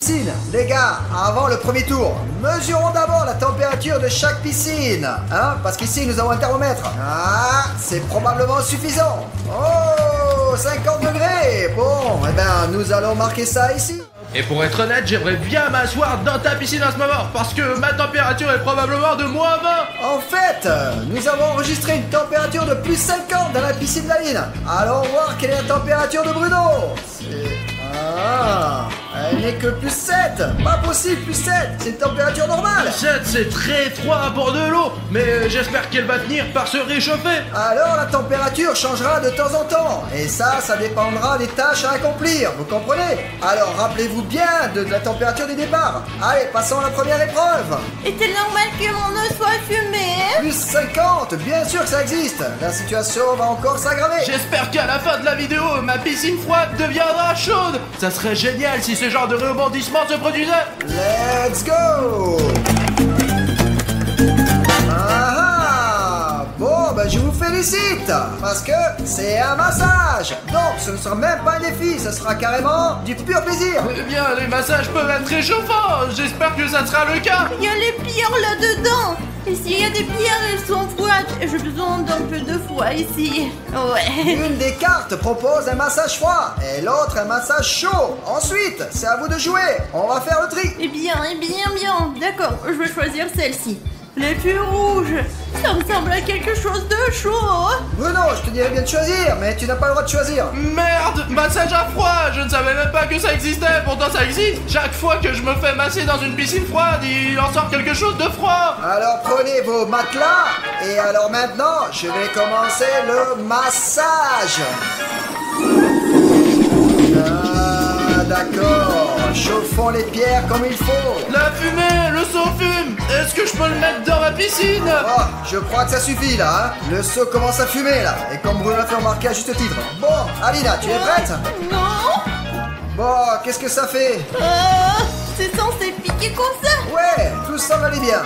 Piscine. Les gars, avant le premier tour, mesurons d'abord la température de chaque piscine. Hein? Parce qu'ici, nous avons un thermomètre. Ah, c'est probablement suffisant. Oh, 50 degrés. Bon, eh ben, nous allons marquer ça ici. Et pour être honnête, j'aimerais bien m'asseoir dans ta piscine en ce moment, parce que ma température est probablement de -20. En fait, nous avons enregistré une température de plus 50 dans la piscine d'Aline. Allons voir quelle est la température de Bruno. Ah, elle n'est que plus 7. Pas possible, plus 7. C'est une température normale. 7, c'est très froid pour de l'eau, mais j'espère qu'elle va finir par se réchauffer. Alors la température changera de temps en temps. Et ça dépendra des tâches à accomplir. Vous comprenez? Alors rappelez-vous bien de la température du départ. Allez, passons à la première épreuve. Est-il normal que mon eau soit fumée? Plus 50, bien sûr que ça existe. La situation va encore s'aggraver. J'espère qu'à la fin de la vidéo, ma piscine froide deviendra chaude. Ça serait génial si ce genre de rebondissement se produisait. Let's go. Ah, bon, ben je vous félicite, parce que c'est un massage. Donc ce ne sera même pas un défi, ce sera carrément du pur plaisir. Eh bien, les massages peuvent être réchauffants. J'espère que ça sera le cas. Il y a les pierres là-dedans. Et s'il y a des pierres, elles sont froides. J'ai besoin d'un peu de froid ici. Ouais. Une des cartes propose un massage froid et l'autre un massage chaud. Ensuite, c'est à vous de jouer. On va faire le tri. Eh bien. D'accord, je vais choisir celle-ci. Les plus rouges. Ça me semble à quelque chose de chaud. Bruno, je te dirais bien de choisir, mais tu n'as pas le droit de choisir. Merde, massage à froid. Je ne savais même pas que ça existait. Pourtant, ça existe. Chaque fois que je me fais masser dans une piscine froide, il en sort quelque chose de froid. Alors prenez vos matelas et alors maintenant, je vais commencer le massage. Ah, d'accord. Chauffons les pierres comme il faut. La fumée, le seau fume. Est-ce que je peux le mettre dans ma piscine? Oh, je crois que ça suffit là, hein. Le seau commence à fumer là. Et comme Bruno l'a fait remarquer à juste titre. Bon, Alina, tu es prête? Non. Bon, qu'est-ce que ça fait? C'est censé piquer comme ça. Ouais, tout semble aller bien.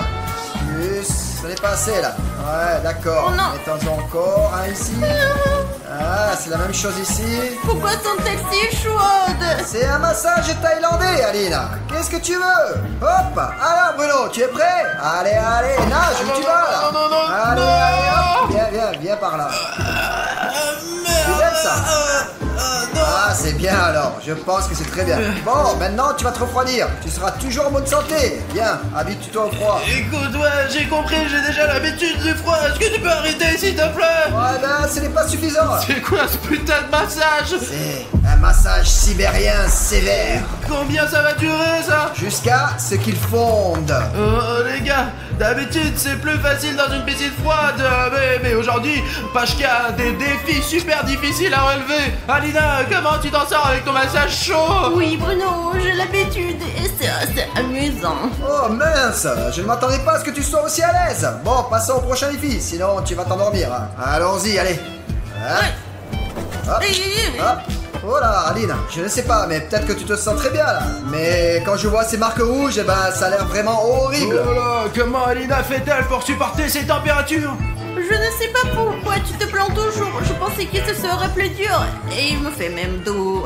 Plus, ça n'est pas assez là. Ouais, d'accord. Oh non. Mettons encore un ici. Ah, c'est la même chose ici. Pourquoi sont-elles si chaudes? C'est un massage thaïlandais, Alina. Qu'est-ce que tu veux? Hop. Alors, Bruno, tu es prêt? Allez, nage où tu vas là. Non. Allez, hop. Viens par là. Tu aimes ça? Ah, c'est bien alors. Je pense que c'est très bien. Bon, maintenant tu vas te refroidir. Tu seras toujours en bonne santé. Viens, habitue-toi au froid. Écoute, ouais, j'ai compris, j'ai déjà l'habitude du froid. Est-ce que tu peux arrêter, s'il te plaît? Ouais, ben, ce n'est pas suffisant. C'est quoi ce putain de massage? C'est un massage sibérien sévère. Combien ça va durer, ça? Jusqu'à ce qu'il fonde. Les gars, d'habitude c'est plus facile dans une piscine froide, mais aujourd'hui, Pachka a des défis super difficiles à relever. Alina, comment tu t'en sors avec ton massage chaud? Oui, Bruno, j'ai l'habitude et c'est assez amusant. Oh mince, je ne m'attendais pas à ce que tu sois aussi à l'aise. Bon, passons au prochain défi, sinon tu vas t'endormir. Hein. Allons-y, allez. Hop. Hop. Oh là, Aline, je ne sais pas, mais peut-être que tu te sens très bien là. Mais quand je vois ces marques rouges, eh ben ça a l'air vraiment horrible. Oh là, comment Alina fait-elle pour supporter ces températures? Je ne sais pas pourquoi tu te plains toujours. Je pensais que ce serait plus dur. Et il me fait même dos.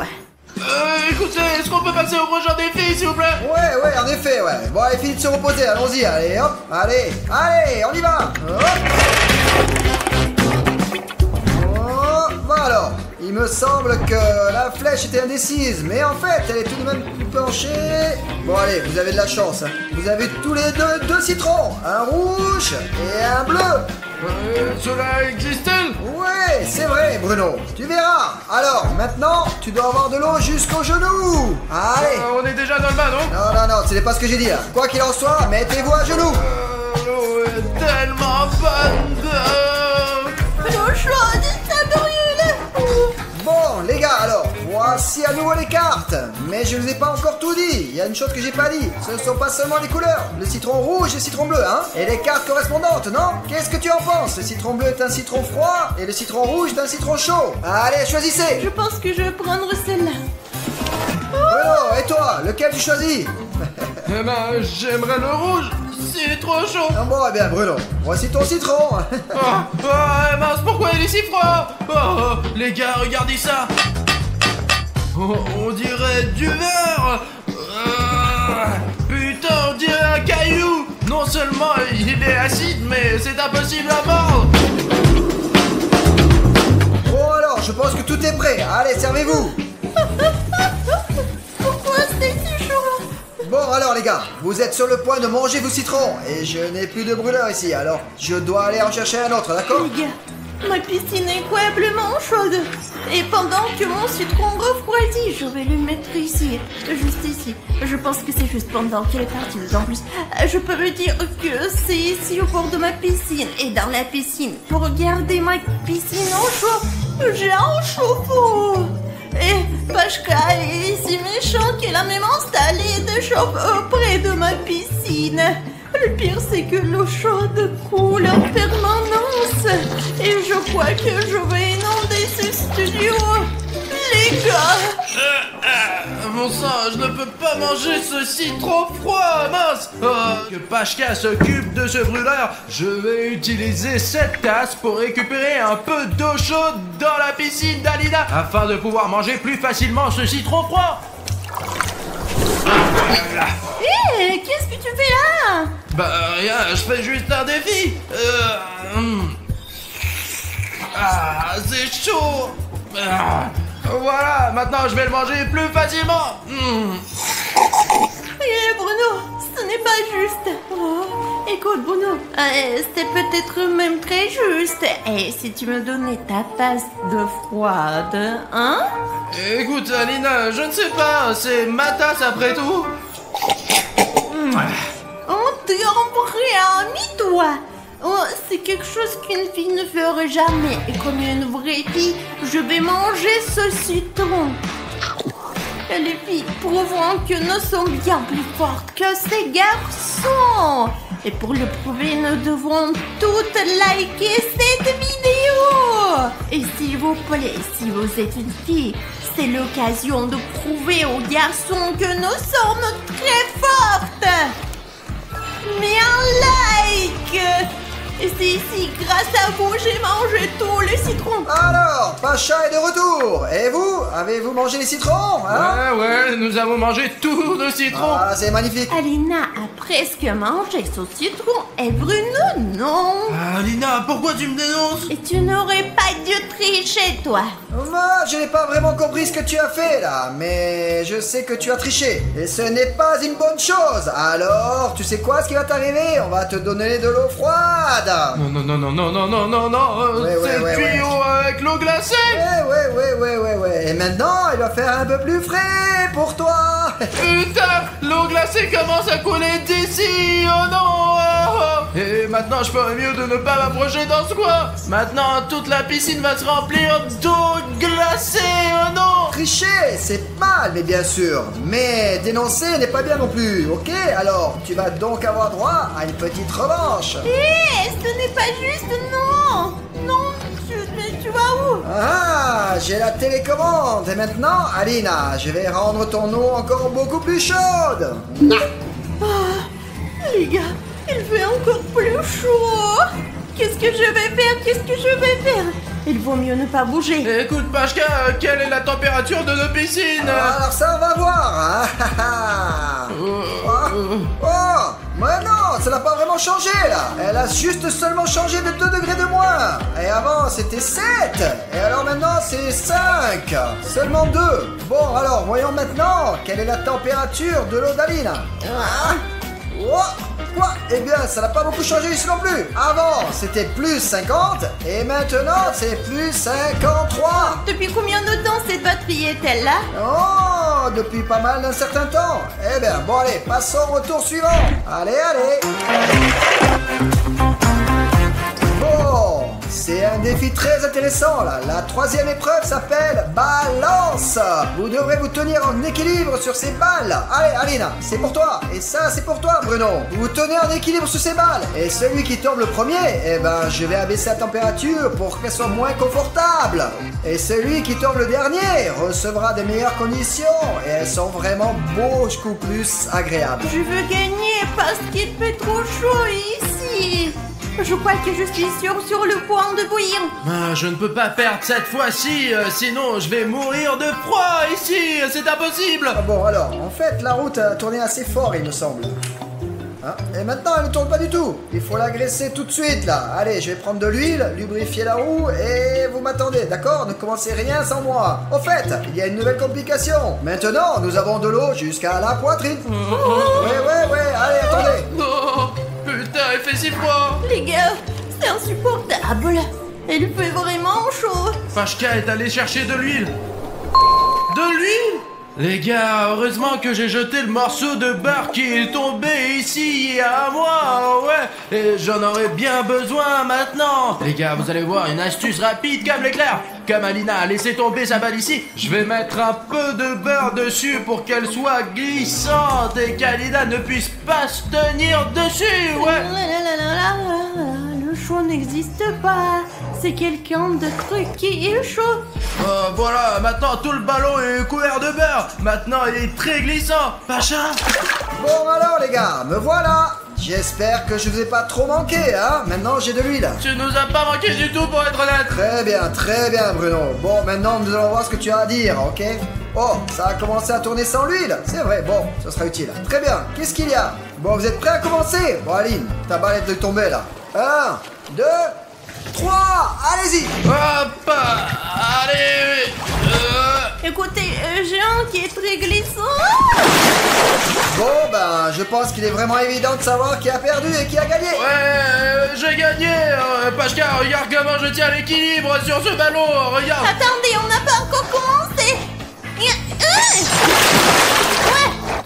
Écoutez, est-ce qu'on peut passer au prochain défi, s'il vous plaît? Ouais, en effet, ouais. Bon, allez, fini de se reposer, allons-y, allez, hop, allez, on y va. Hop. Oh, bah alors, il me semble que la flèche était indécise, mais en fait, elle est tout de même plus penchée. Bon, allez, vous avez de la chance. Hein. Vous avez tous les deux citrons, un rouge et un bleu. Cela existe-t-il? Ouais, c'est vrai, Bruno. Tu verras. Alors, maintenant, tu dois avoir de l'eau jusqu'aux genoux. Allez. On est déjà dans le bas, non? Non, ce n'est pas ce que j'ai dit là. Quoi qu'il en soit, mettez-vous à genoux. L'eau est tellement bonne. L'eau chaude, ça brûle. Bon, les gars, alors, voici à nouveau les cartes. Mais je ne vous ai pas encore tout dit. Il y a une chose que j'ai pas dit. Ce ne sont pas seulement les couleurs. Le citron rouge et le citron bleu, hein. Et les cartes correspondantes, non? Qu'est-ce que tu en penses? Le citron bleu est un citron froid et le citron rouge est un citron chaud. Allez, choisissez. Je pense que je vais prendre celle-là. Bruno, et toi, lequel tu choisis? Eh ben, j'aimerais le rouge. C'est trop chaud. Ah bon, eh bien, Bruno, voici ton citron. Mince, pourquoi il est si froid? Les gars, regardez ça. On dirait du verre. seulement il est acide, mais c'est impossible à mordre. Bon alors, je pense que tout est prêt. Allez, servez-vous. Pourquoi c'est si chaud? Bon alors les gars, vous êtes sur le point de manger vos citrons et je n'ai plus de brûleur ici, alors je dois aller en chercher un autre, d'accord? Les gars, ma piscine est incroyablement chaude. Et pendant que mon citron refroidit, je vais le mettre ici, juste ici. Je pense que c'est juste pendant qu'il est parti. En plus, je peux me dire que c'est ici au bord de ma piscine. Et dans la piscine, pour garder ma piscine au chaud, j'ai un chauffe-eau. Et Pashka est si méchant qu'elle a même installé des chauffe-eau près de ma piscine. Le pire, c'est que l'eau chaude coule en permanence. Et je crois que je vais inonder ce studio. Les gars! Mon sang, je ne peux pas manger ceci trop froid, mince. Que Pashka s'occupe de ce brûleur, je vais utiliser cette tasse pour récupérer un peu d'eau chaude dans la piscine d'Alina afin de pouvoir manger plus facilement ce citron froid. Hé, qu'est-ce que tu fais là? Bah rien, je fais juste un défi. Ah, c'est chaud. Voilà, maintenant je vais le manger plus facilement. Hé, Bruno, ce n'est pas juste. Oh, écoute, Bruno, c'était peut-être même très juste. Et si tu me donnais ta tasse d'eau froide, hein? Écoute, Alina, je ne sais pas, c'est ma tasse après tout. Oh, t'es un vrai ami, toi. Oh, c'est quelque chose qu'une fille ne ferait jamais. Et comme une vraie fille, je vais manger ce citron. Et les filles prouvons que nous sommes bien plus fortes que ces garçons. Et pour le prouver, nous devons toutes liker cette vidéo. Et s'il vous plaît, si vous êtes une fille, c'est l'occasion de prouver aux garçons que nous sommes très fortes. Mais un like! Et c'est ici, grâce à vous, j'ai mangé tout le citron. Alors, Pacha est de retour. Et vous, avez-vous mangé les citrons, hein? Ouais, nous avons mangé tout le citron. Ah, c'est magnifique. Alina a presque mangé son citron et Bruno, non. Alina, pourquoi tu me dénonces? Et tu n'aurais pas dû tricher, toi. Moi, je n'ai pas vraiment compris ce que tu as fait là, mais je sais que tu as triché. Et ce n'est pas une bonne chose. Alors, tu sais quoi ce qui va t'arriver? On va te donner de l'eau froide. Non, Ouais, c'est le tuyau avec l'eau glacée. Ouais. Et maintenant, il va faire un peu plus frais pour toi. Putain, l'eau glacée commence à couler d'ici. Oh non. Et maintenant, je ferais mieux de ne pas m'approcher dans ce coin. Maintenant, toute la piscine va se remplir d'eau glacée. Oh non. Tricher, c'est mal, mais bien sûr. Mais dénoncer n'est pas bien non plus, ok? Alors, tu vas donc avoir droit à une petite revanche. Hé, ce n'est pas juste, non. Non, tu vas où? Ah, j'ai la télécommande. Et maintenant, Alina, je vais rendre ton eau encore beaucoup plus chaude. Les gars, il fait encore plus chaud. Qu'est-ce que je vais faire? Il vaut mieux ne pas bouger. Écoute, Pashka, quelle est la température de nos piscines? Alors ça, on va voir. Hein. Oh, mais non, ça n'a pas vraiment changé là. Elle a juste seulement changé de 2 degrés de moins. Et avant, c'était 7. Et alors maintenant, c'est 5. Seulement 2. Bon, alors, voyons maintenant quelle est la température de l'eau d'Alina. Quoi? Eh bien, ça n'a pas beaucoup changé ici non plus. Avant, c'était plus 50 et maintenant, c'est plus 53. Depuis combien de temps cette batterie est-elle là? Oh, depuis pas mal d'un certain temps. Eh bien, bon allez, passons au tour suivant. Allez. Bon, c'est un défi très intéressant là. La 3e épreuve s'appelle balance. Vous devrez vous tenir en équilibre sur ces balles. Allez, Alina, c'est pour toi. Et ça, c'est pour toi, Bruno. Vous vous tenez en équilibre sur ces balles. Et celui qui tombe le premier, eh ben, je vais abaisser la température pour qu'elle soit moins confortable. Et celui qui tombe le dernier recevra des meilleures conditions. Et elles sont vraiment beaucoup plus agréables. Je veux gagner parce qu'il fait trop chaud ici. Je crois que je suis sur le point de bouillir. Je ne peux pas perdre cette fois-ci, sinon je vais mourir de froid ici, c'est impossible. Ah bon, alors, en fait, la route a tourné assez fort, il me semble. Hein? Et maintenant, elle ne tourne pas du tout. Il faut la graisser tout de suite, là. Allez, je vais prendre de l'huile, lubrifier la roue, et vous m'attendez, d'accord? Ne commencez rien sans moi. Au fait, il y a une nouvelle complication. Maintenant, nous avons de l'eau jusqu'à la poitrine. Ouais, allez, attendez. Oh, putain, il fait si froid. Les gars, c'est insupportable. Il fait vraiment chaud. Pashka est allé chercher de l'huile. De l'huile? Les gars, heureusement que j'ai jeté le morceau de beurre qui est tombé ici il y a un mois, ouais, et j'en aurais bien besoin maintenant. Les gars, vous allez voir une astuce rapide comme l'éclair. Comme Alina a laissé tomber sa balle ici, je vais mettre un peu de beurre dessus pour qu'elle soit glissante et qu'Alina ne puisse pas se tenir dessus, ouais. Le chaud n'existe pas. C'est quelqu'un de truc qui est chaud. Voilà, maintenant tout le ballon est couvert de beurre. Maintenant il est très glissant. Pacha. Bon alors les gars, me voilà. J'espère que je vous ai pas trop manqué, hein. Maintenant j'ai de l'huile. Tu nous as pas manqué du tout pour être honnête. Très bien Bruno. Bon, maintenant nous allons voir ce que tu as à dire, ok? Oh, ça a commencé à tourner sans l'huile. C'est vrai, bon, ça sera utile. Très bien, qu'est-ce qu'il y a? Bon, vous êtes prêts à commencer? Bon Aline, ta balle est de tomber là. 1, 2, 3, allez-y. Hop, allez. Écoutez, j'ai un qui est très glissant. Bon, ben, je pense qu'il est vraiment évident de savoir qui a perdu et qui a gagné. Ouais, j'ai gagné. Pashka, regarde comment je tiens l'équilibre sur ce ballon. Regarde. Attendez, on n'a pas encore commencé. Ouais,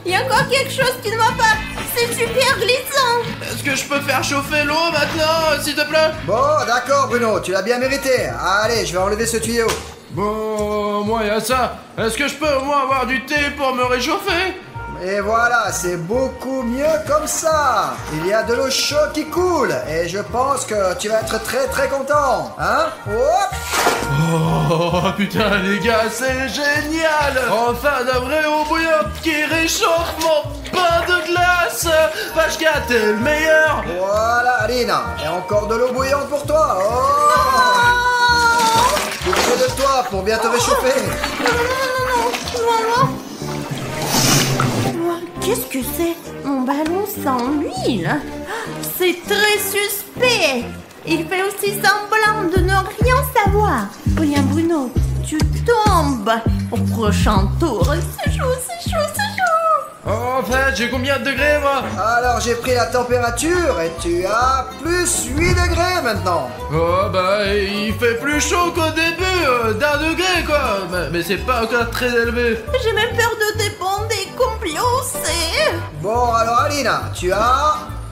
il y a encore quelque chose qui ne va pas. C'est super glissant. Est-ce que je peux faire chauffer l'eau maintenant, s'il te plaît? Bon, d'accord Bruno, tu l'as bien mérité. Allez, je vais enlever ce tuyau. Bon, moi y a ça. Est-ce que je peux au moins avoir du thé pour me réchauffer? Et voilà, c'est beaucoup mieux comme ça. Il y a de l'eau chaude qui coule et je pense que tu vas être très content. Hein? Hop! Oh putain les gars, c'est génial! Enfin de vraie eau bouillante qui réchauffe mon bain de glace! Pashka, t'es le meilleur! Voilà Alina, et encore de l'eau bouillante pour toi. Oh! Tout près de toi pour bien te réchauffer. Non. Qu'est-ce que c'est? Mon ballon sans huile. C'est très suspect. Il fait aussi semblant de ne rien savoir. Rien Bruno, tu tombes. Au prochain tour. C'est chaud. En fait, j'ai combien de degrés moi? Alors j'ai pris la température et tu as plus 8 degrés maintenant. Oh bah il fait plus chaud qu'au début, d'1 degré quoi. Mais c'est pas encore très élevé. J'ai même peur de dépendre des complots. Bon alors Alina,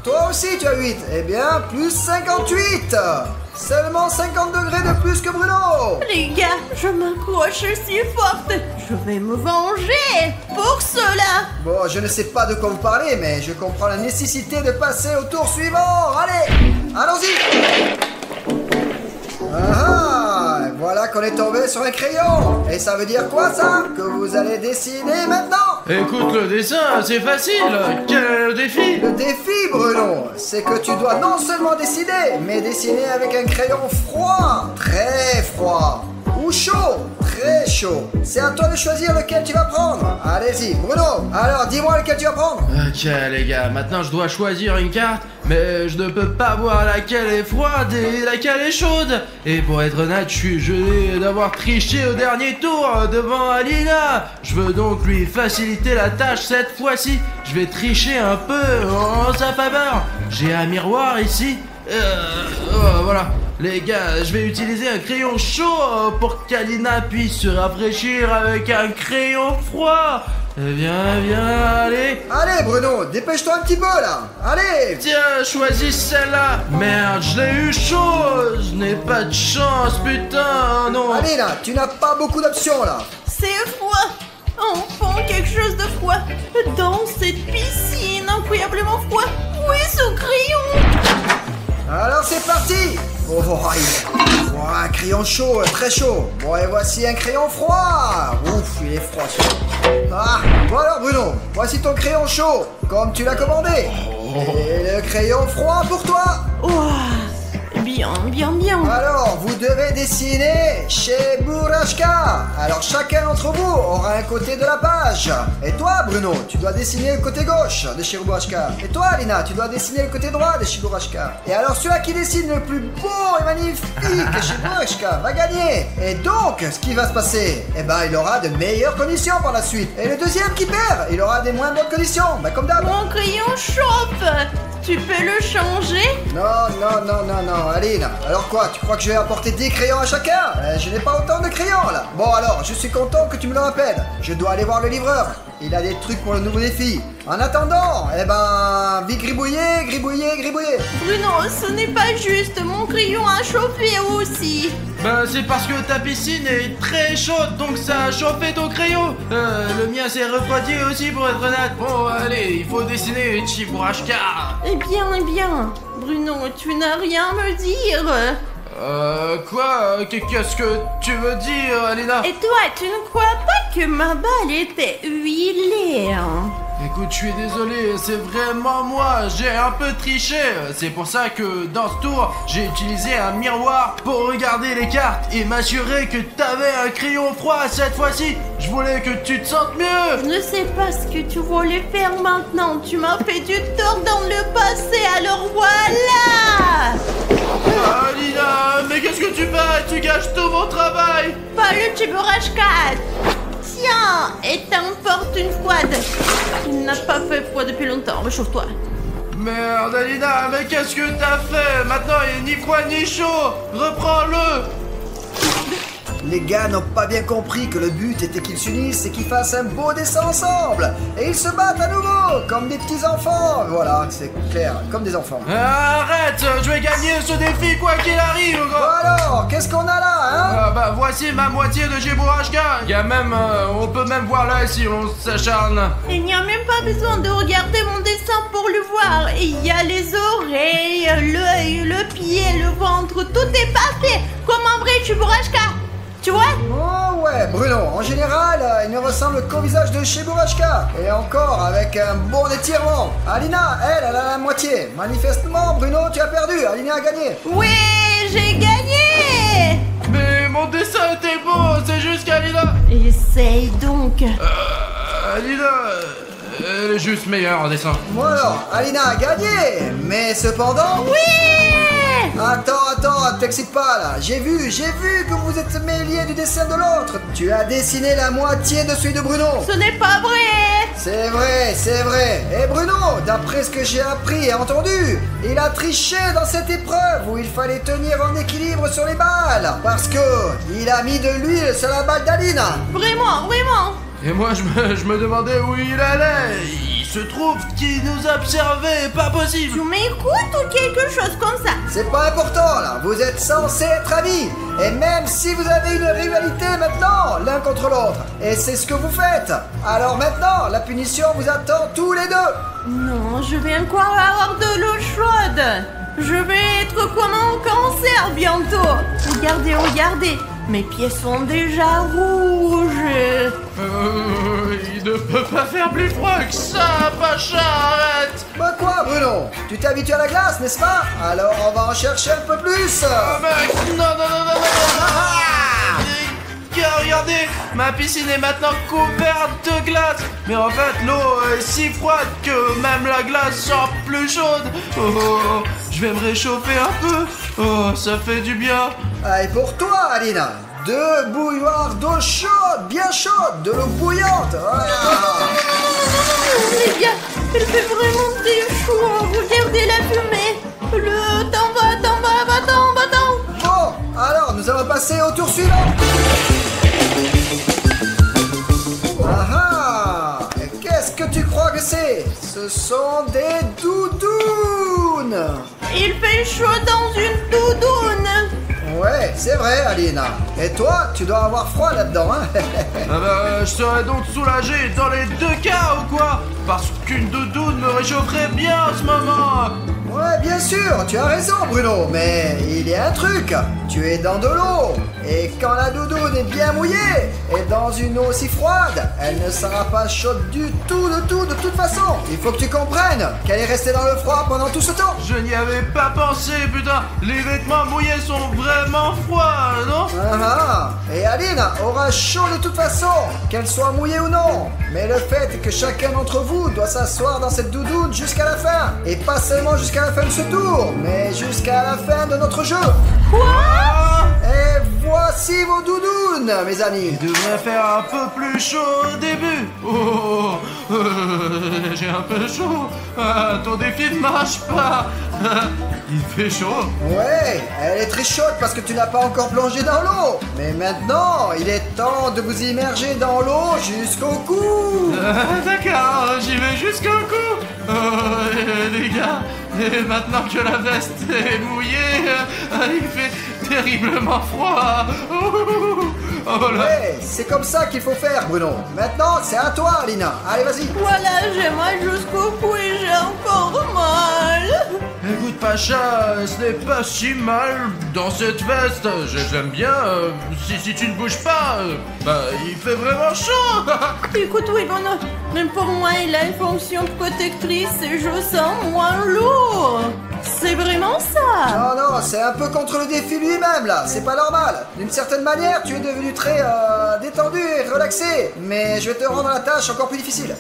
toi aussi tu as 8. Eh bien plus 58. Seulement 50 degrés de plus que Bruno. Les gars, je m'accroche si forte. Je vais me venger pour cela. Bon, je ne sais pas de quoi vous parlez, mais je comprends la nécessité de passer au tour suivant. Allez, allons-y. Ah, voilà qu'on est tombé sur un crayon. Et ça veut dire quoi ça? Que vous allez dessiner maintenant? Écoute, le dessin, c'est facile. Quel est le défi? Le défi, Bruno, c'est que tu dois non seulement dessiner, mais dessiner avec un crayon froid, très froid, ou chaud, très chaud. C'est à toi de choisir lequel tu vas prendre. Allez-y, Bruno, alors dis-moi lequel tu vas prendre. Ok les gars, maintenant je dois choisir une carte, mais je ne peux pas voir laquelle est froide et laquelle est chaude. Et pour être honnête, je suis gelé d'avoir triché au dernier tour devant Alina. Je veux donc lui faciliter la tâche cette fois-ci. Je vais tricher un peu en sa faveur. J'ai un miroir ici. Voilà. Les gars, je vais utiliser un crayon chaud pour qu'Alina puisse se rafraîchir avec un crayon froid. Viens, allez. Allez Bruno, dépêche-toi un petit peu là. Allez. Tiens, choisis celle-là. Merde, je l'ai eu chaud. Je n'ai pas de chance, putain, non. Allez là, tu n'as pas beaucoup d'options là. C'est froid. Enfin, quelque chose de froid. Dans cette piscine incroyablement froid. Où est ce crayon? Alors c'est parti. Oh, un crayon chaud, très chaud. Bon, et voici un crayon froid. Ouf, il est froid celui-là. Ah, bon alors Bruno, voici ton crayon chaud, comme tu l'as commandé. Et le crayon froid pour toi. Ouah, bien, bien, bien. Alors, vous devez dessiner chez Bourrachka. Alors, chacun d'entre vous aura un côté de la page. Et toi, Bruno, tu dois dessiner le côté gauche de chez Bourrachka. Et toi, Alina, tu dois dessiner le côté droit de chez Bourrachka. Et alors, celui qui dessine le plus beau et magnifique chez Bourrachka va gagner. Et donc, ce qui va se passer, eh ben, il aura de meilleures conditions par la suite. Et le deuxième qui perd, il aura des moins bonnes conditions. Bah, comme d'hab. Mon crayon chauffe. Tu peux le changer? Non, Aline. Alors quoi, tu crois que je vais apporter 10 crayons à chacun? Je n'ai pas autant de crayons là. Bon alors, je suis content que tu me le rappelles. Je dois aller voir le livreur. Il a des trucs pour le nouveau défi. En attendant, eh ben, vite gribouiller. Bruno, ce n'est pas juste. Mon crayon a chauffé aussi. Ben c'est parce que ta piscine est très chaude, donc ça a chauffé ton crayon. Le mien s'est refroidi aussi pour être honnête. Bon allez, il faut dessiner Chibourachka. Eh bien. Bruno, tu n'as rien à me dire. Quoi? Qu'est-ce que tu veux dire, Alina? Et toi, tu ne crois pas que ma balle était huilée, hein? Écoute, je suis désolé, c'est vraiment moi, j'ai un peu triché. C'est pour ça que dans ce tour, j'ai utilisé un miroir pour regarder les cartes et m'assurer que t'avais un crayon froid cette fois-ci. Je voulais que tu te sentes mieux. Je ne sais pas ce que tu voulais faire maintenant. Tu m'as fait du tort dans le passé, alors voilà. Alina, mais qu'est-ce que tu fais? Tu gâches tout mon travail. Pas le Chibourachka. Tiens, et t'emporte une froide. Il n'a pas fait froid depuis longtemps, réchauffe-toi. Merde, Alina, mais qu'est-ce que t'as fait? Maintenant, il est ni froid ni chaud. Reprends-le. Les gars n'ont pas bien compris que le but était qu'ils s'unissent et qu'ils fassent un beau dessin ensemble. Et ils se battent à nouveau, comme des petits enfants. Voilà, c'est clair, comme des enfants. Arrête, je vais gagner ce défi quoi qu'il arrive, gros. Alors, qu'est-ce qu'on a là, hein? Bah voici ma moitié de Chibourachka. Il y a même, on peut même voir là si on s'acharne. Il n'y a même pas besoin de regarder mon dessin pour le voir. Il y a les oreilles, l'œil, le pied, le ventre, tout est parfait, comme un vrai Chibourachka. Tu vois? Oh ouais, Bruno, en général, il ne ressemble qu'au visage de Chibourachka. Et encore avec un bon étirement. Alina, elle a la moitié. Manifestement, Bruno, tu as perdu. Alina a gagné. Oui, j'ai gagné. Mais mon dessin était beau, c'est juste qu'Alina... Essaye donc. Alina... elle est juste meilleure en dessin. Bon alors, Alina a gagné. Mais cependant... Oui. Attends, t'excites pas là. J'ai vu que vous êtes mêlés du dessin de l'autre. Tu as dessiné la moitié de celui de Bruno. Ce n'est pas vrai. C'est vrai. Et Bruno, d'après ce que j'ai appris et entendu, il a triché dans cette épreuve où il fallait tenir en équilibre sur les balles. Parce que il a mis de l'huile sur la balle d'Alina. Vraiment. Et moi, je me demandais où il allait. Il se trouve qu'il nous observait, pas possible. Tu m'écoutes ou quelque chose comme ça? C'est pas important là, vous êtes censés être amis. Et même si vous avez une rivalité maintenant, l'un contre l'autre, et c'est ce que vous faites. Alors maintenant, la punition vous attend tous les deux. Non, je vais encore avoir de l'eau chaude. Je vais être comme un cancer bientôt. Regardez. Mes pieds sont déjà rouges. Il ne peut pas faire plus froid que ça, Pacha, arrête. Bah quoi, Bruno? Tu t'es habitué à la glace, n'est-ce pas? Alors on va en chercher un peu plus. Mec, non. Regardez, ma piscine est maintenant couverte de glace. Mais en fait, l'eau est si froide que même la glace sort plus chaude. Oh, je vais me réchauffer un peu. Oh, ça fait du bien. Ah, et pour toi, Alina, 2 bouilloires d'eau chaude, bien chaude, de l'eau bouillante. Voilà. Les gars, il fait vraiment très chaud. Regardez la fumée. Le temps va-t'en. Bon, alors nous allons passer au tour suivant. Et qu'est-ce que tu crois que c'est? Ce sont des doudounes. Il fait chaud dans une doudoune. Ouais, c'est vrai, Alina. Et toi, tu dois avoir froid là-dedans, hein? Je serais donc soulagé dans les 2 cas ou quoi? Parce qu'une doudoune me réchaufferait bien en ce moment. Ouais, bien sûr, tu as raison, Bruno, mais il y a un truc. Tu es dans de l'eau. Et quand la doudoune est bien mouillée et dans une eau si froide, elle ne sera pas chaude du tout, de toute façon. Il faut que tu comprennes qu'elle est restée dans le froid pendant tout ce temps. Je n'y avais pas pensé, putain. Les vêtements mouillés sont vraiment froids, non? Et Aline aura chaud de toute façon, qu'elle soit mouillée ou non. Mais le fait est que chacun d'entre vous doit s'asseoir dans cette doudoune jusqu'à la fin. Et pas seulement jusqu'à la fin de ce tour, mais jusqu'à la fin de notre jeu. Quoi? Et voici vos doudounes, mes amis. Il devrait faire un peu plus chaud au début. J'ai un peu chaud. Ton défi ne marche pas. Il fait chaud. Ouais, elle est très chaude parce que tu n'as pas encore plongé dans l'eau. Mais maintenant, il est temps de vous immerger dans l'eau jusqu'au cou. D'accord, j'y vais jusqu'au cou. Les gars, et maintenant que la veste est mouillée, il fait terriblement froid. Oh là. Ouais, c'est comme ça qu'il faut faire, Bruno. Maintenant, c'est à toi, Alina. Allez, vas-y. Voilà, j'ai mal jusqu'au cou et j'ai encore mal. Écoute, Pacha, ce n'est pas si mal dans cette veste. J'aime bien. Si tu ne bouges pas, il fait vraiment chaud. Écoute, oui, Bruno, même pour moi, il a une fonction protectrice et je sens moins lourd. C'est vraiment ça. Non, c'est un peu contre le défi lui-même, là. C'est pas normal. D'une certaine manière, tu es devenu très détendu et relaxé. Mais je vais te rendre la tâche encore plus difficile.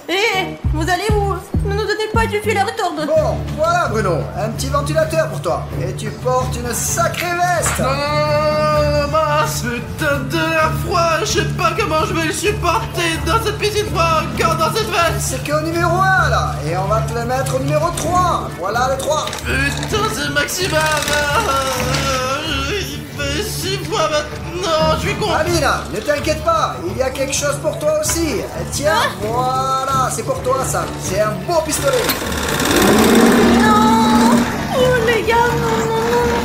Vous allez où? Ne nous donnez pas du fil à retordre. Bon, voilà, Bruno. Un petit ventilateur pour toi. Et tu portes une sacrée veste. Non, c'est de l'air froid. Je sais pas comment je vais le supporter dans cette piscine froide, encore dans cette veste. C'est qu'au numéro 1, là. Et on va te le mettre au numéro 3. Voilà le 3. Putain, c'est maximum. Il fait 6 fois maintenant. Je suis con. Alina, ne t'inquiète pas. Il y a quelque chose pour toi aussi. Tiens, voilà. C'est pour toi, ça. C'est un beau pistolet. Non. Oh, les gars, non.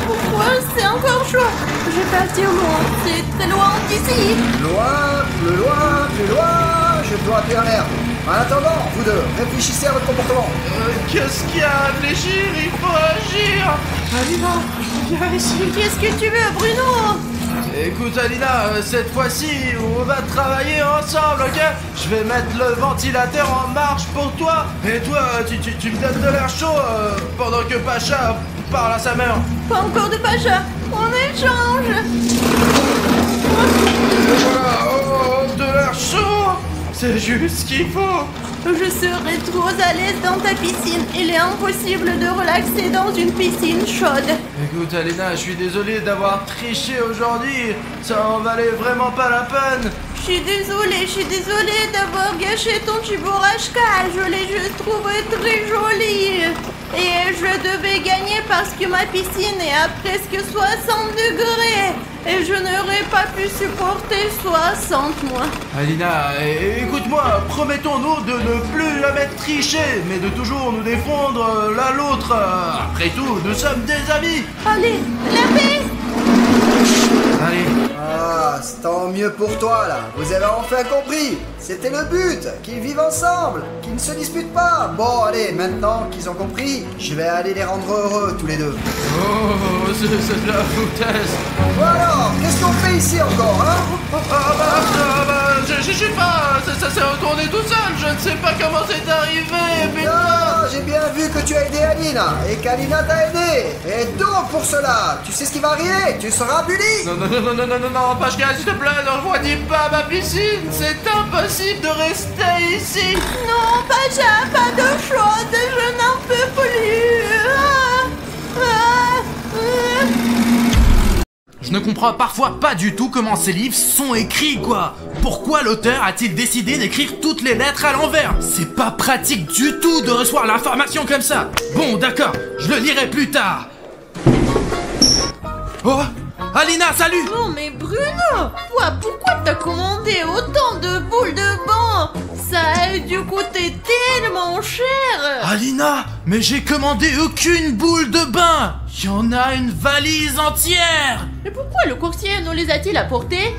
Pourquoi c'est encore chaud? Je vais partir loin. C'est très loin d'ici. Loin, plus loin. Je dois appeler un air. En attendant, vous deux, réfléchissez à votre comportement. Qu'est-ce qu'il y a à réfléchir? Il faut agir. Alina, viens ici. Qu'est-ce que tu veux, Bruno? Écoute, Alina, cette fois-ci, on va travailler ensemble, ok? Je vais mettre le ventilateur en marche pour toi. Et toi, tu me donnes de l'air chaud pendant que Pacha parle à sa mère. Pas encore de Pacha. On échange. Voilà, de l'air chaud. C'est juste ce qu'il faut. Je serai trop à l'aise dans ta piscine. Il est impossible de relaxer dans une piscine chaude. Écoute, Alina, je suis désolé d'avoir triché aujourd'hui. Ça en valait vraiment pas la peine. Je suis désolée d'avoir gâché ton Chiborashka. Je l'ai juste trouvé très joli. Et je devais gagner parce que ma piscine est à presque 60 degrés. Et je n'aurais pas pu supporter 60, moi. Alina, écoute-moi, promettons-nous de ne plus jamais tricher, mais de toujours nous défendre l'un l'autre. Après tout, nous sommes des amis. Allez, la paix. Allez. Ah, c'est tant mieux pour toi, là. Vous avez enfin compris. C'était le but, qu'ils vivent ensemble, qu'ils ne se disputent pas. Bon, allez, maintenant qu'ils ont compris, je vais aller les rendre heureux, tous les deux. Oh, c'est de la foutaise. Voilà, qu'est-ce qu'on fait ici encore, hein? Je sais pas, ça s'est retourné tout seul, je ne sais pas comment c'est arrivé, putain. Non, j'ai bien vu que tu as aidé Alina, et qu'Alina t'a aidé. Et donc, pour cela, tu sais ce qui va arriver, tu seras puni. Non, Pachka, s'il te plaît, ne refroidis pas ma piscine, c'est impossible de rester ici. Non, Pacha, pas d'eau chaude, je n'en peux plus. Je ne comprends parfois pas du tout comment ces livres sont écrits, quoi. Pourquoi l'auteur a-t-il décidé d'écrire toutes les lettres à l'envers? C'est pas pratique du tout de recevoir l'information comme ça. Bon, d'accord, je le lirai plus tard. Oh, Alina, salut! Non mais Bruno, toi, pourquoi t'as commandé autant de boules de banc? Ça a dû coûter tellement cher. Alina, mais j'ai commandé aucune boule de bain. Il y en a une valise entière. Mais pourquoi le coursier nous les a-t-il apportés?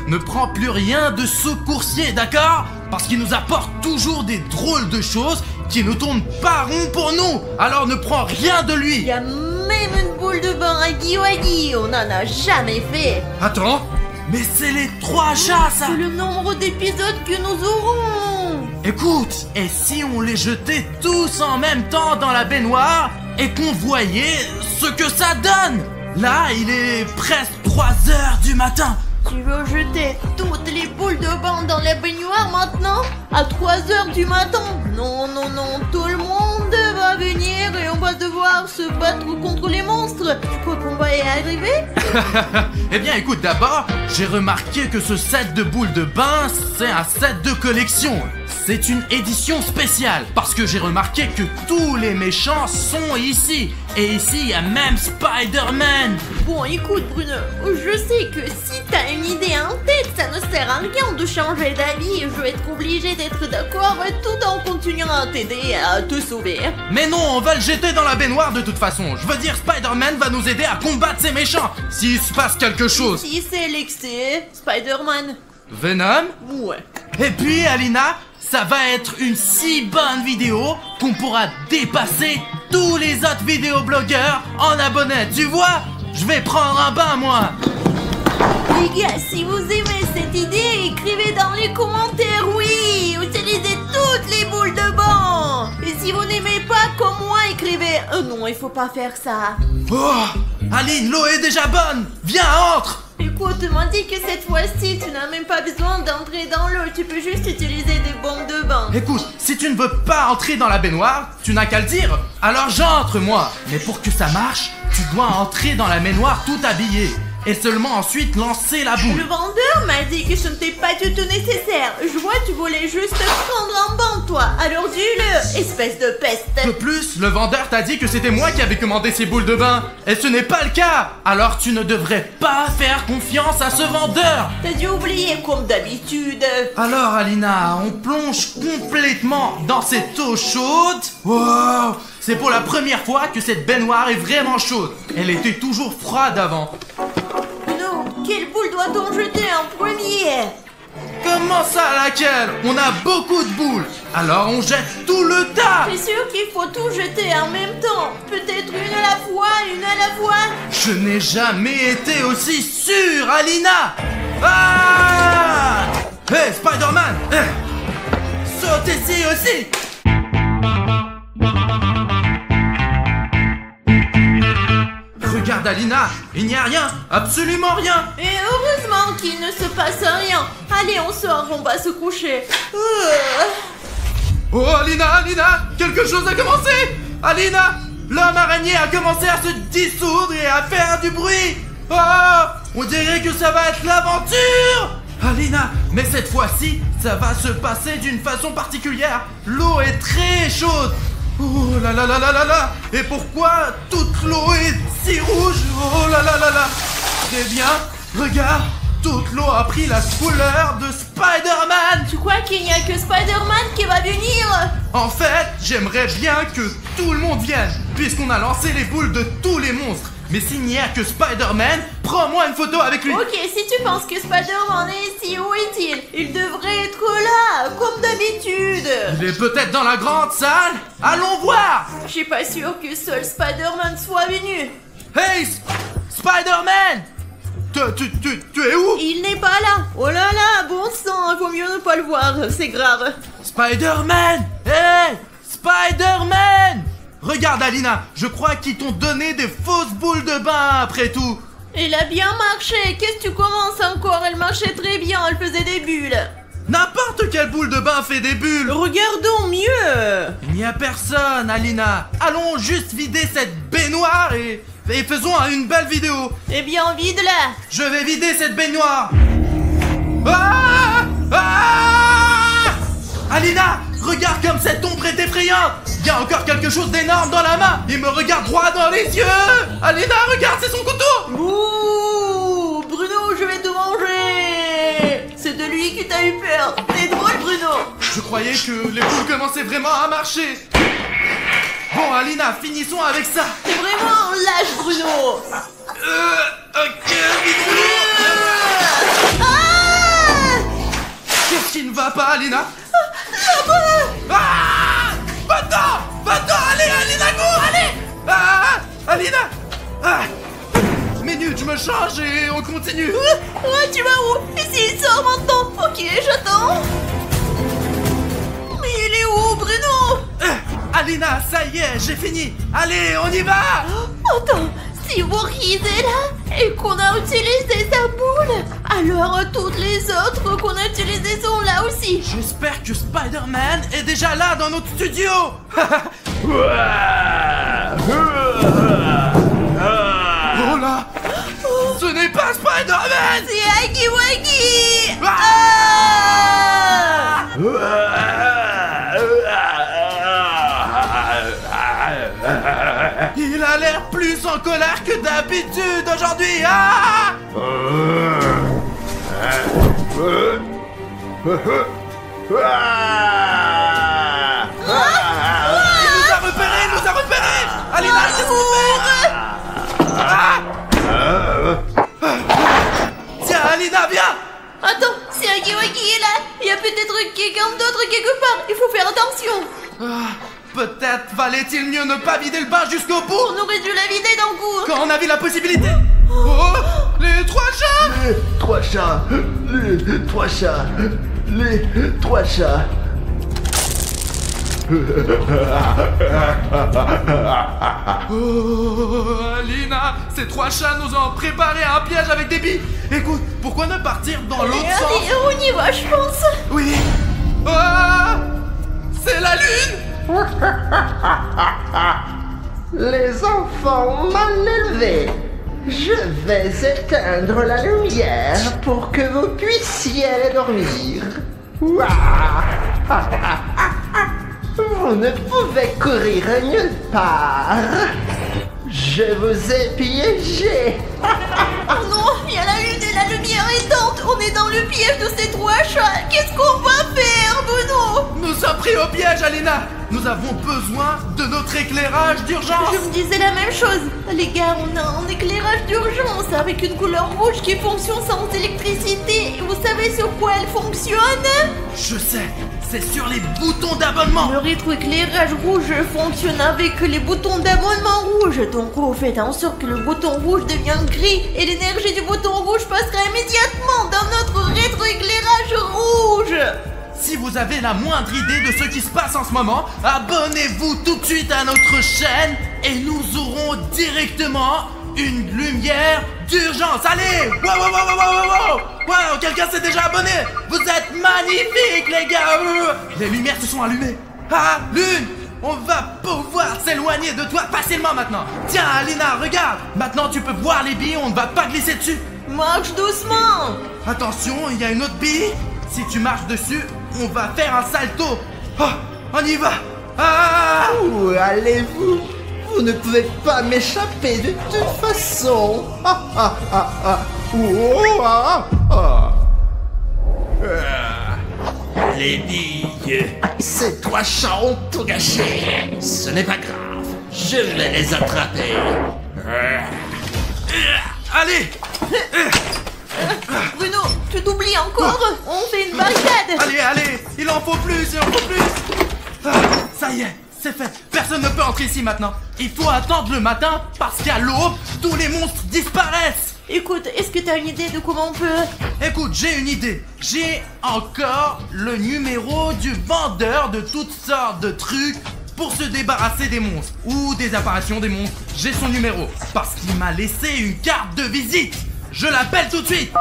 Ne prends plus rien de ce coursier, d'accord? Parce qu'il nous apporte toujours des drôles de choses qui ne tourne pas rond pour nous. Alors ne prends rien de Il lui. y a même une boule de bain à Guiwagi, on n'en a jamais fait. Attends, mais c'est les 3 chats, ça. C'est le nombre d'épisodes que nous aurons. Écoute, et si on les jetait tous en même temps dans la baignoire et qu'on voyait ce que ça donne? Là, il est presque 3 heures du matin. Tu veux jeter toutes les boules de bain dans la baignoire maintenant? À 3 heures du matin? Non, non, non, tout le monde va venir et on va devoir se battre contre les monstres. Tu crois qu'on va y arriver? Eh bien, écoute, d'abord, j'ai remarqué que ce set de boules de bain, c'est un set de collection. C'est une édition spéciale, parce que j'ai remarqué que tous les méchants sont ici. Et ici, il y a même Spider-Man. Bon, écoute Bruno, je sais que si t'as une idée en tête, ça ne sert à rien de changer d'avis. Je vais être obligé d'être d'accord tout en continuant à t'aider à te sauver. Mais non, on va le jeter dans la baignoire de toute façon. Je veux dire, Spider-Man va nous aider à combattre ces méchants, s'il se passe quelque chose. Si c'est l'excès, Spider-Man. Venom? Ouais. Et puis, Alina, ça va être une si bonne vidéo qu'on pourra dépasser tous les autres vidéoblogueurs en abonnés. Tu vois? Je vais prendre un bain, moi. Les gars, si vous aimez cette idée, écrivez dans les commentaires oui. Utilisez toutes les boules de bain. Et si vous n'aimez pas, comme moi, écrivez non, il faut pas faire ça. Oh, Aline, l'eau est déjà bonne. Viens, entre. Écoute, tu m'as dit que cette fois-ci, tu n'as même pas besoin d'entrer dans l'eau. Tu peux juste utiliser des bombes de bain. Écoute, si tu ne veux pas entrer dans la baignoire, tu n'as qu'à le dire. Alors j'entre, moi. Mais pour que ça marche, tu dois entrer dans la baignoire tout habillé. Et seulement ensuite lancer la boule. Le vendeur m'a dit que ce n'était pas du tout nécessaire. Je vois, tu voulais juste prendre un bain, toi. Alors dis-le, espèce de peste. De plus, le vendeur t'a dit que c'était moi qui avais commandé ces boules de bain. Et ce n'est pas le cas. Alors tu ne devrais pas faire confiance à ce vendeur. T'as dû oublier comme d'habitude. Alors Alina, on plonge complètement dans cette eau chaude. Wow, c'est pour la première fois que cette baignoire est vraiment chaude. Elle était toujours froide avant. Non, quelle boule doit-on jeter en premier? Comment ça, laquelle? On a beaucoup de boules. Alors on jette tout le tas. C'est sûr qu'il faut tout jeter en même temps. Peut-être une à la fois, une à la fois. Je n'ai jamais été aussi sûr, Alina. Ah! Hey, Spider-Man, saute ici aussi. Regarde, Alina, il n'y a rien, absolument rien. Et heureusement qu'il ne se passe rien. Allez, on sort, on va se coucher. Oh, Alina, quelque chose a commencé. Alina, l'homme araignée a commencé à se dissoudre et à faire du bruit. Oh, on dirait que ça va être l'aventure. Alina, mais cette fois-ci, ça va se passer d'une façon particulière. L'eau est très chaude. Oh là là là là là là. Et pourquoi toute l'eau est si rouge? Oh là là là là. Très bien, regarde, toute l'eau a pris la couleur de Spider-Man. Tu crois qu'il n'y a que Spider-Man qui va venir? En fait, j'aimerais bien que tout le monde vienne, puisqu'on a lancé les boules de tous les monstres. Mais s'il n'y a que Spider-Man, prends-moi une photo avec lui. Ok, si tu penses que Spider-Man est ici, où est-il? Il devrait être là, comme d'habitude. Il est peut-être dans la grande salle. Allons voir. Je suis pas sûr que seul Spider-Man soit venu. Hey, Spider-Man. Tu es où? Il n'est pas là. Oh là là, bon sang, il vaut mieux ne pas le voir, c'est grave. Spider-Man. Hey, Spider-Man. Regarde, Alina, je crois qu'ils t'ont donné des fausses boules de bain après tout. Il a bien marché. Qu'est-ce que tu commences encore? Elle marchait très bien, elle faisait des bulles. N'importe quelle boule de bain fait des bulles. Regardons mieux. Il n'y a personne, Alina. Allons juste vider cette baignoire et faisons une belle vidéo. Eh bien, vide-la. Je vais vider cette baignoire. Ah! Ah! Alina, regarde comme cette ombre est effrayante. Il y a encore quelque chose d'énorme dans la main. Il me regarde droit dans les yeux. Alina, regarde, c'est son couteau. Ouh, Bruno, je vais te manger. C'est de lui que t'as eu peur. C'est drôle, Bruno. Je croyais que les boules commençaient vraiment à marcher. Bon, Alina, finissons avec ça. C'est vraiment un lâche, Bruno. Ok, Qu'est-ce qui ne va pas, Alina? Ah! Pas change et on continue. Ouais, tu vas où? Ici, il sort maintenant. Ok, j'attends. Mais il est où, Bruno? Alina, ça y est, j'ai fini. Allez, on y va. Attends, si Voorhees est là et qu'on a utilisé sa boule, alors toutes les autres qu'on a utilisées sont là aussi. J'espère que Spider-Man est déjà là dans notre studio. Oh là, ce n'est pas Spider-Man. C'est Huggy Wuggy. Il a l'air plus en colère que d'habitude aujourd'hui. Ah! Il nous a repérés. Alina, qu'est-ce qu'on fait? Tiens, Alina, viens. Attends, si Huggy Wuggy est là, il y a peut-être quelqu'un d'autre quelque part. Il faut faire attention. Peut-être valait-il mieux ne pas vider le bain jusqu'au bout. On aurait dû la vider d'un coup. Quand on avait la possibilité. Oh, les 3 chats. Les 3 chats. Les 3 chats. Les 3 chats. Oh, Alina, ces 3 chats nous ont préparé un piège avec des billes. Écoute, pourquoi ne partir dans l'autre sens? Allez, on y va, je pense. Oui. Ah, c'est la lune. Les enfants mal élevés, je vais éteindre la lumière pour que vous puissiez aller dormir. Ouah. Vous ne pouvez courir nulle part. Je vous ai piégé. Oh non, il y a la lune et la lumière éteinte. On est dans le piège de ces 3 chats. Qu'est-ce qu'on va faire, Bruno? Nous sommes pris au piège, Alina. Nous avons besoin de notre éclairage d'urgence. Je me disais la même chose. Les gars, on a un éclairage d'urgence avec une couleur rouge qui fonctionne sans électricité. Et vous savez sur quoi elle fonctionne? Je sais, c'est sur les boutons d'abonnement. Le rétroéclairage rouge fonctionne avec les boutons d'abonnement rouge. Donc faites en sorte que le bouton rouge devienne gris et l'énergie du bouton rouge passera immédiatement dans notre rétroéclairage rouge. Si vous avez la moindre idée de ce qui se passe en ce moment, abonnez-vous tout de suite à notre chaîne et nous aurons directement une lumière d'urgence. Allez! Wow, quelqu'un s'est déjà abonné. Vous êtes magnifiques, les gars. Les lumières se sont allumées. Ah, Lune, on va pouvoir s'éloigner de toi facilement maintenant. Tiens, Alina, regarde. Maintenant, tu peux voir les billes, on ne va pas glisser dessus. Marche doucement. Attention, il y a une autre bille. Si tu marches dessus, on va faire un salto. Oh, on y va. Ah! Où allez-vous? Vous ne pouvez pas m'échapper de toute façon. Les billes. Ces 3 chats ont tout gâché. Ce n'est pas grave. Je vais les attraper. Allez! Bruno, tu t'oublies encore. On fait une barricade. Allez, il en faut plus. Ah, ça y est, c'est fait. Personne ne peut entrer ici maintenant. Il faut attendre le matin parce qu'à l'aube, tous les monstres disparaissent. Écoute, est-ce que t'as une idée de comment on peut... Écoute, j'ai une idée. J'ai encore le numéro du vendeur de toutes sortes de trucs pour se débarrasser des monstres ou des apparitions des monstres. J'ai son numéro parce qu'il m'a laissé une carte de visite. Je l'appelle tout de suite.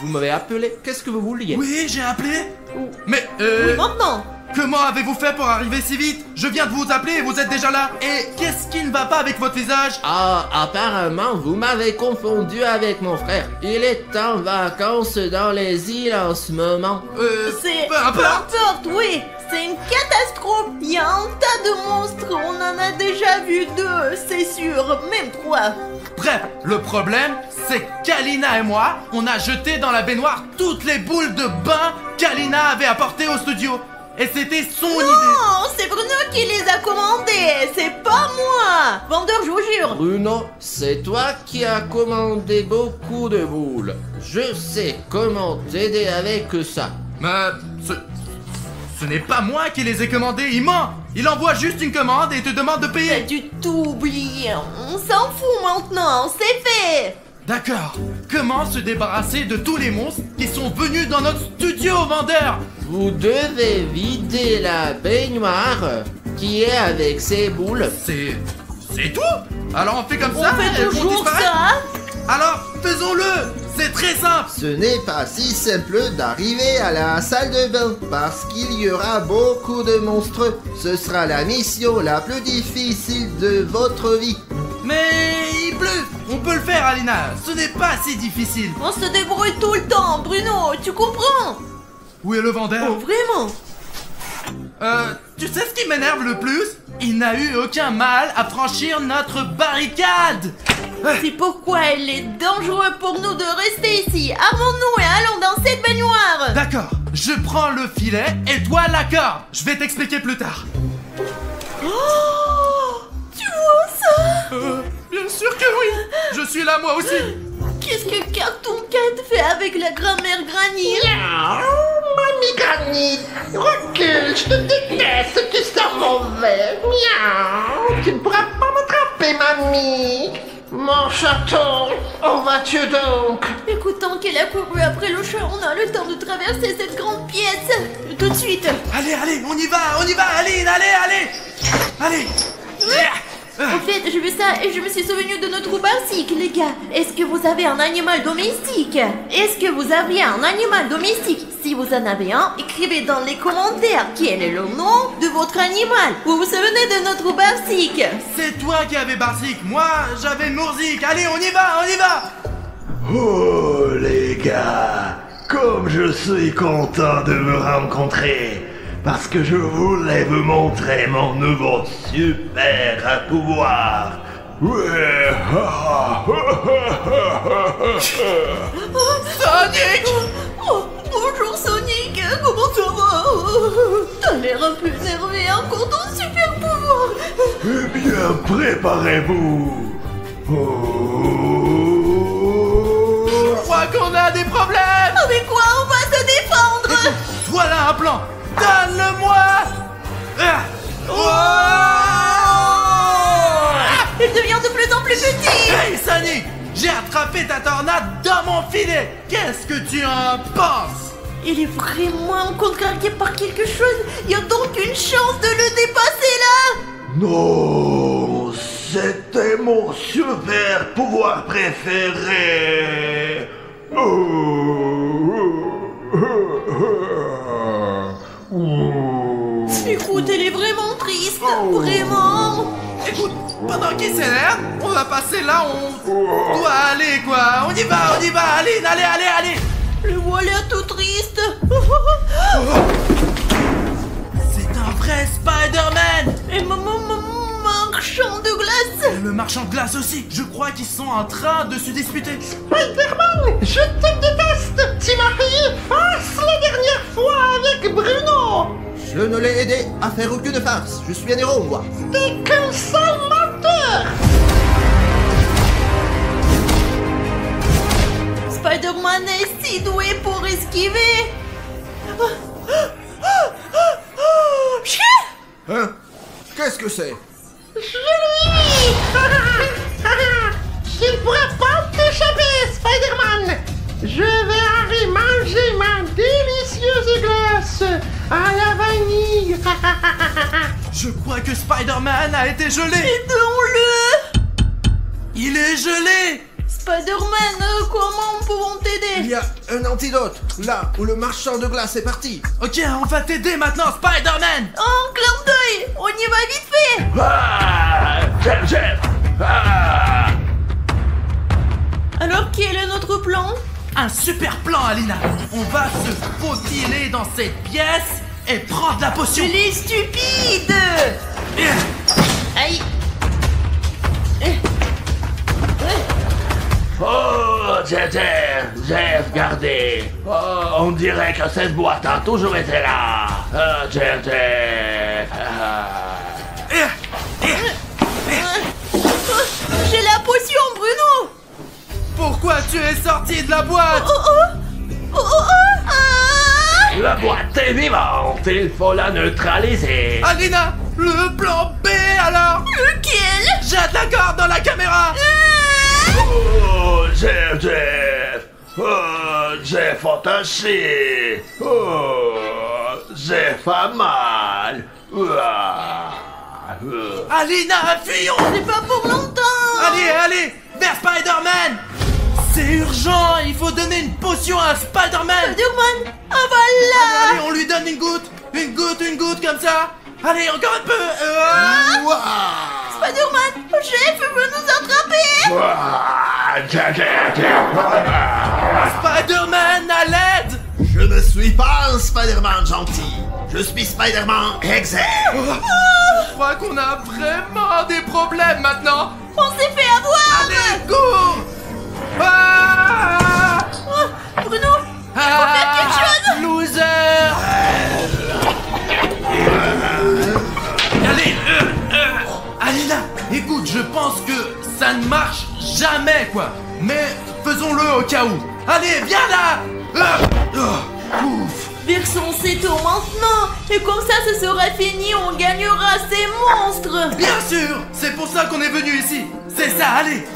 Vous m'avez appelé, qu'est-ce que vous vouliez? Oui, j'ai appelé. Mais Maintenant. comment avez-vous fait pour arriver si vite? Je viens de vous appeler et vous êtes déjà là. Et qu'est-ce qui ne va pas avec votre visage? Ah, apparemment, vous m'avez confondu avec mon frère. Il est en vacances dans les îles en ce moment. C'est... peu importe. Oui. C'est une catastrophe. Il y a un tas de monstres. On en a déjà vu 2, c'est sûr. Même 3. Bref, le problème, c'est qu'Alina et moi, on a jeté dans la baignoire toutes les boules de bain qu'Alina avait apportées au studio. Et c'était son idée. Non, c'est Bruno qui les a commandés. C'est pas moi. Vendeur, je vous jure. Bruno, c'est toi qui as commandé beaucoup de boules. Je sais comment t'aider avec ça. Mais ce n'est pas moi qui les ai commandées, il ment. Il envoie juste une commande et te demande de T'as payer. dû tout oublier. On s'en fout maintenant, c'est fait. D'accord. Comment se débarrasser de tous les monstres qui sont venus dans notre studio, vendeur? Vous devez vider la baignoire qui est avec ses boules. C'est tout? Alors on fait comme On ça? fait elles vont toujours disparaître? ça. Alors faisons-le. C'est très simple. Ce n'est pas si simple d'arriver à la salle de bain, parce qu'il y aura beaucoup de monstres. Ce sera la mission la plus difficile de votre vie. Mais il pleut. On peut le faire, Alina. Ce n'est pas si difficile. On se débrouille tout le temps, Bruno, tu comprends? Où est le vendeur? Oh, vraiment? Tu sais ce qui m'énerve le plus? Il n'a eu aucun mal à franchir notre barricade. C'est pourquoi il est dangereux pour nous de rester ici. Armons-nous et allons dans cette baignoire. D'accord, je prends le filet et toi la corde. Je vais t'expliquer plus tard. Oh, tu vois ça? Bien sûr que oui. Je suis là moi aussi. Qu'est-ce que Cartoon Cat fait avec la grand-mère Granny? Mamie Granny, recule, je te déteste, tu sens mauvais. Miaou, tu ne pourras pas m'attraper, mamie. Mon chaton, où vas-tu donc? Écoutant qu'elle a couru après le chat, on a le temps de traverser cette grande pièce. Tout de suite. Allez, on y va, Aline, allez. En fait, j'ai vu ça et je me suis souvenu de notre basique, les gars. Est-ce que vous avez un animal domestique? Est-ce que vous aviez un animal domestique? Si vous en avez un, écrivez dans les commentaires quel est le nom de votre animal. Vous vous souvenez de notre basique? C'est toi qui avais Barzik, moi j'avais Mourzik. Allez, on y va. Oh les gars, comme je suis content de vous rencontrer, parce que je voulais vous montrer mon nouveau super pouvoir. Ouais. Sonic! Oh, bonjour Sonic, comment ça va? T'as l'air un peu énervé contre ton super pouvoir. Eh bien, préparez-vous. Je crois qu'on a des problèmes. Avec quoi on va se défendre? Voilà un plan. Donne-le-moi. Il devient de plus en plus petit. Hey Sonic, j'ai attrapé ta tornade dans mon filet. Qu'est-ce que tu en penses? Il est vraiment contrarié par quelque chose. Il y a donc une chance de le dépasser là. Non, c'était mon super pouvoir préféré. Écoute, elle est vraiment triste. Vraiment. Écoute, pendant qu'il s'énerve, on va passer là où on doit aller, quoi. On y va, Aline, allez. Le voilà tout triste. C'est un vrai Spider-Man. Et marchand de glace. Et le marchand de glace aussi. Je crois qu'ils sont en train de se disputer. Spider-Man, je te déteste. Tu m'as fait face la dernière fois avec Bruno. Je ne l'ai aidé à faire aucune farce. Je suis un héros, moi. T'es qu'un sale menteur. Spider-Man est si doué pour esquiver. Chien. Hein? Qu'est-ce que c'est? Lui. Il ne pourra pas t'échapper, Spider-Man. Je vais aller manger ma délicieuse glace à la vanille. Je crois que Spider-Man a été gelé. Aidons-le. Il est gelé. Spider-Man, comment pouvons t'aider? Il y a un antidote, là où le marchand de glace est parti. Ok, on va t'aider maintenant, Spider-Man. En clin d'œil, on y va vite fait. Ah, Jeff. Ah. Alors quel est notre plan? Un super plan, Alina. On va se faufiler dans cette pièce et prendre la potion. Il est stupide. Aïe. Oh, Jeff, regardez. Oh, on dirait que cette boîte a toujours été là. Jeff. J'ai la potion, Bruno. Pourquoi tu es sorti de la boîte? La boîte est vivante, il faut la neutraliser. Alina, Le plan B alors? Lequel? Jette la corde dans la caméra. Oh, Jeff. Oh, Jeff entaché. Oh, Jeff a mal. Alina, fuyons. C'est pas pour longtemps. Allez, vers Spider-Man. C'est urgent, il faut donner une potion à Spider-Man. Spider-Man, voilà. Allez, on lui donne une goutte comme ça. Allez, encore un peu. Spider-Man, Jeff veut nous attraper. Spider-Man, à l'aide. Je ne suis pas un Spider-Man gentil. Je suis Spider-Man Exer. Je crois qu'on a vraiment des problèmes maintenant. On s'est fait avoir. Allez, cours. Ah, Bruno, il faut faire quelque chose. Loser. Allez, Alina, écoute, je pense que ça ne marche jamais, quoi. Mais faisons-le au cas où. Allez, viens là. Ouf. Versons cette eau maintenant. Et comme ça, ce sera fini. On gagnera ces monstres. Bien sûr, c'est pour ça qu'on est venu ici. C'est ça, allez.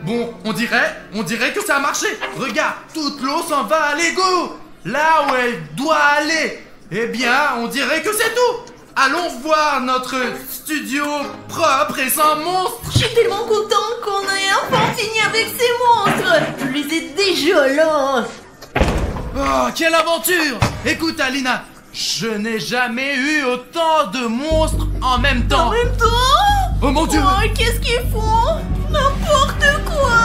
Bon, on dirait que ça a marché. Regarde, toute l'eau s'en va à l'égout. Là où elle doit aller. Eh bien, on dirait que c'est tout. Allons voir notre studio propre et sans monstres. Je suis tellement contente qu'on ait enfin fini avec ces monstres. Je les ai déjà là. Oh, quelle aventure. Écoute, Alina, je n'ai jamais eu autant de monstres en même temps. En même temps? Oh mon Dieu. Oh, qu'est-ce qu'ils font? N'importe quoi.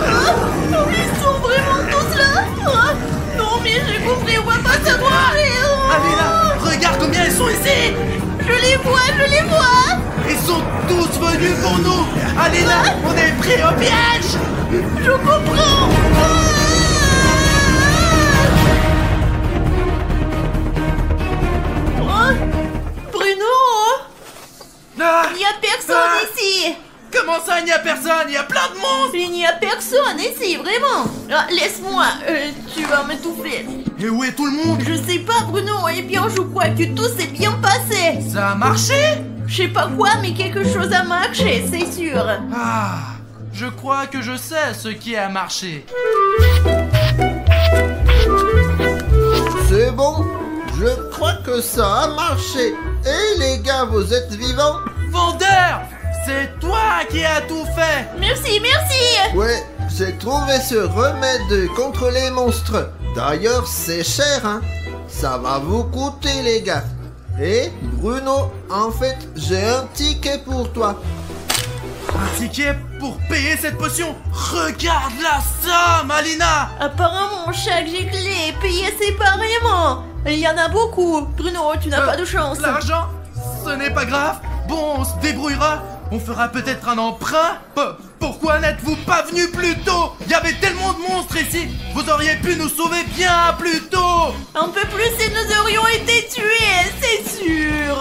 Oh, ils sont vraiment tous là. Non, mais j'ai compris, on va pas savoir. Alina, regarde combien ils sont ici. Je les vois. Ils sont tous venus pour nous. Alina, on est pris au piège. Je comprends. Bruno, Ah, il n'y a personne ici. comment ça, il n'y a personne? Il y a plein de monstres. Il n'y a personne ici, vraiment. Laisse-moi, tu vas m'étouffer. Et où est tout le monde? Je sais pas, Bruno. Eh bien, je crois que tout s'est bien passé. Ça a marché? Je sais pas quoi, mais quelque chose a marché, c'est sûr. Ah, je crois que je sais ce qui a marché. C'est bon, je crois que ça a marché. Et les gars, vous êtes vivants? Vendeur, c'est toi qui as tout fait. Merci. Ouais, j'ai trouvé ce remède contre les monstres. D'ailleurs, c'est cher, hein. Ça va vous coûter, les gars. Et Bruno, en fait, j'ai un ticket pour toi. Un ticket pour payer cette potion. Regarde la somme, Alina. Apparemment, chaque gilet est payé séparément. Il y en a beaucoup. Bruno, tu n'as pas de chance. L'argent, ce n'est pas grave. Bon, on se débrouillera. On fera peut-être un emprunt. Pourquoi n'êtes-vous pas venu plus tôt? Il y avait tellement de monstres ici. Vous auriez pu nous sauver bien plus tôt. Un peu plus et nous aurions été tués, c'est sûr.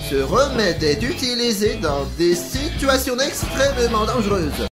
Ce remède est utilisé dans des situations extrêmement dangereuses.